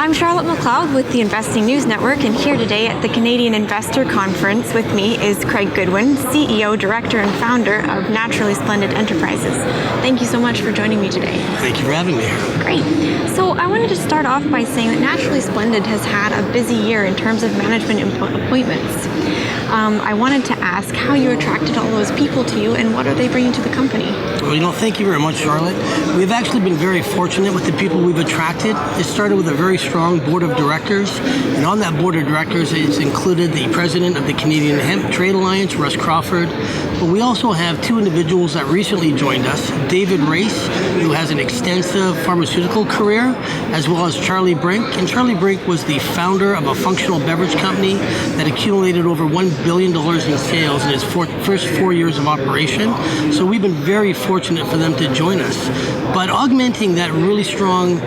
I'm Charlotte McLeod with the Investing News Network, and here today at the Canadian Investor Conference with me is Craig Goodwin, CEO, Director, and Founder of Naturally Splendid Enterprises. Thank you so much for joining me today. Thank you for having me. Great. So I wanted to start off by saying that Naturally Splendid has had a busy year in terms of management appointments. I wanted to ask how you attracted all those people to you and what are they bringing to the company? Well, thank you very much, Charlotte. We've actually been very fortunate with the people we've attracted. It started with a very strong board of directors, and on that board of directors, it's included the president of the Canadian Hemp Trade Alliance, Russ Crawford. But we also have two individuals that recently joined us, David Racz, who has an extensive pharmaceutical career, as well as Charlie Brink. And Charlie Brink was the founder of a functional beverage company that accumulated over $1 billion in sales in its first 4 years of operation. So we've been very fortunate for them to join us. But augmenting that really strong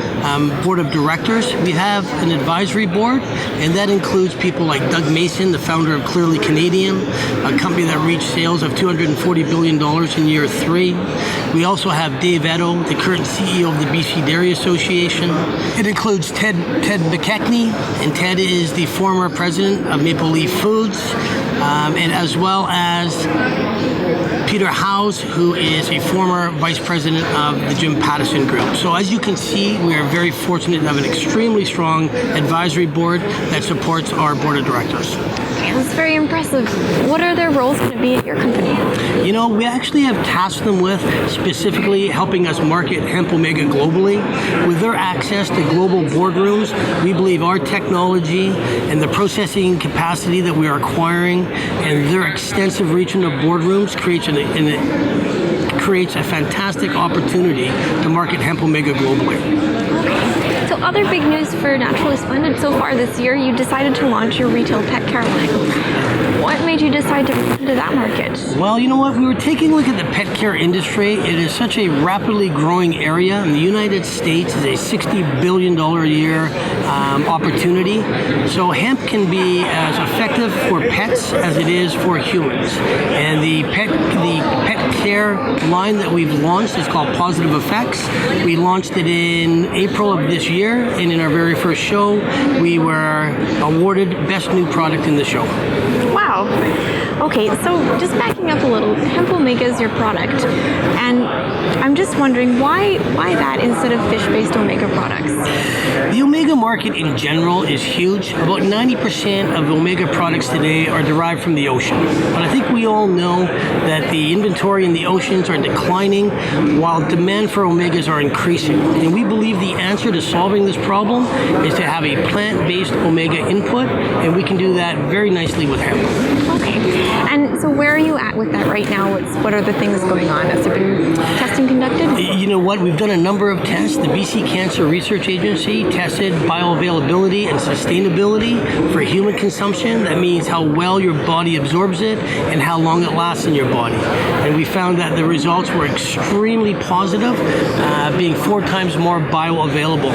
board of directors, we have an advisory board, and that includes people like Doug Mason, the founder of Clearly Canadian, a company that reached sales of $240 billion in year 3. We also have Dave Edo, the current CEO of the BC Dairy Association. It includes Ted McKechnie, and Ted is the former president of Maple Leaf Foods, and as well as Peter Howes, who is a former vice president of the Jim Pattison Group. So as you can see, we are very fortunate to have an extremely strong advisory board that supports our board of directors. Okay, that's very impressive. What are their roles going to be at your company? We actually have tasked them with specifically helping us market Hemp Omega globally. With their access to global boardrooms, we believe our technology and the processing capacity that we are acquiring and their extensive reach into boardrooms creates a fantastic opportunity to market Hemp Omega globally. So other big news for Naturally Splendid so far this year, you decided to launch your retail pet care line. What made you decide to move into that market? Well, you know what? We were taking a look at the pet care industry. It is such a rapidly growing area. In the United States, is a $60 billion a year opportunity. So hemp can be as effective for pets as it is for humans. And the pet care line that we've launched is called Positive Effects. We launched it in April of this year, and in our very first show, we were awarded Best New Product in the show. Wow. Okay, so just backing up a little, Hemp Omega is your product, and I'm just wondering why that instead of fish-based omega products? The omega market in general is huge. About 90% of omega products today are derived from the ocean. But I think we all know that the inventory in the oceans are declining while demand for omegas are increasing. And we believe the answer to solving this problem is to have a plant-based omega input, and we can do that very nicely with hemp. Okay. And so where are you at with that right now? What are the things going on? Has there been testing conducted? You know what? We've done a number of tests. The BC Cancer Research Agency tested bioavailability and sustainability for human consumption. That means how well your body absorbs it and how long it lasts in your body. And we found that the results were extremely positive, being 4 times more bioavailable.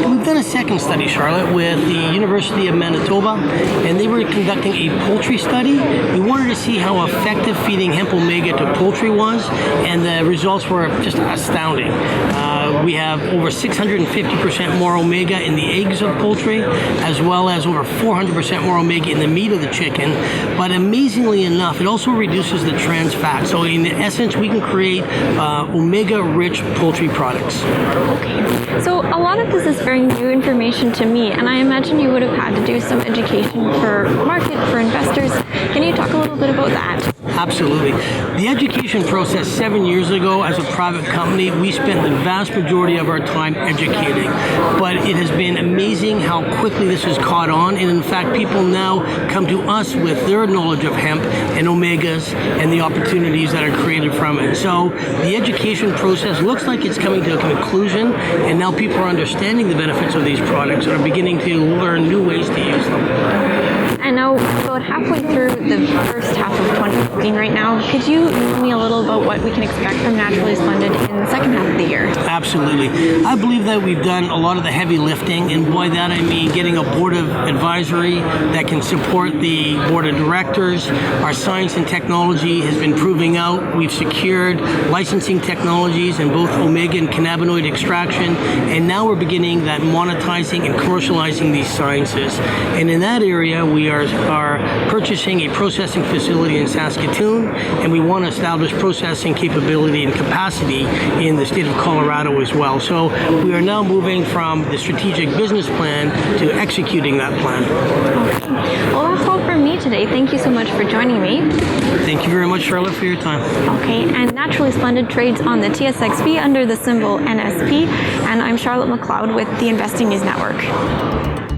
And we've done a second study, Charlotte, with the University of Manitoba, and they were conducting a poultry study. We wanted to see how effective feeding hemp omega to poultry was, and the results were just astounding. We have over 650% more omega in the eggs of poultry, as well as over 400% more omega in the meat of the chicken. But amazingly enough, it also reduces the trans fat. So in essence, we can create omega-rich poultry products. Okay. So a lot of this is very new information to me, and I imagine you would have had to do some education for market, for investors. Can you talk a little bit about that? Absolutely. The education process 7 years ago as a private company, we spent the vast majority of our time educating. But it has been amazing how quickly this has caught on. And in fact, people now come to us with their knowledge of hemp and omegas and the opportunities that are created from it. So the education process looks like it's coming to a conclusion. And now people are understanding the benefits of these products and are beginning to learn new ways to use them. And now, about halfway through the first half of 2015 right now, could you tell me a little about what we can expect from Naturally Splendid in the second half of the year? Absolutely. I believe that we've done a lot of the heavy lifting, and by that I mean getting a board of advisory that can support the board of directors. Our science and technology has been proving out. We've secured licensing technologies in both omega and cannabinoid extraction, and now we're beginning that monetizing and commercializing these sciences. And in that area, we are purchasing a processing facility in Saskatoon, and we want to establish processing capability and capacity in the state of Colorado as well. So we are now moving from the strategic business plan to executing that plan. Okay. Well, that's all from me today. Thank you so much for joining me. Thank you very much, Charlotte, for your time. Okay, and Naturally Splendid trades on the TSXV under the symbol NSP, and I'm Charlotte McLeod with the Investing News Network.